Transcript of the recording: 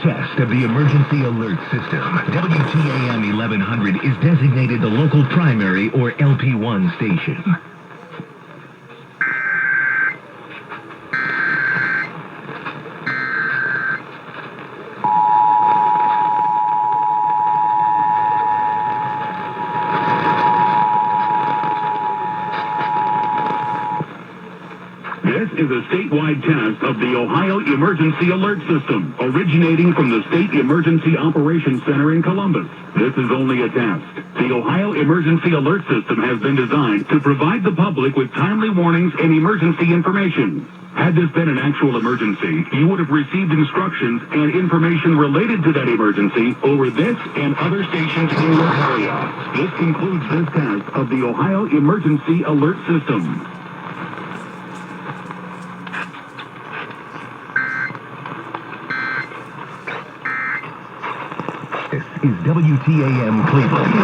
test of the emergency alert system. WTAM 1100 is designated the local primary or LP1 station. This is a statewide test of the Ohio Emergency Alert System, originating from the State Emergency Operations Center in Columbus. This is only a test. The Ohio Emergency Alert System has been designed to provide the public with timely warnings and emergency information. Had this been an actual emergency, you would have received instructions and information related to that emergency over this and other stations in your area. This concludes this test of the Ohio Emergency Alert System. This is WTAM Cleveland.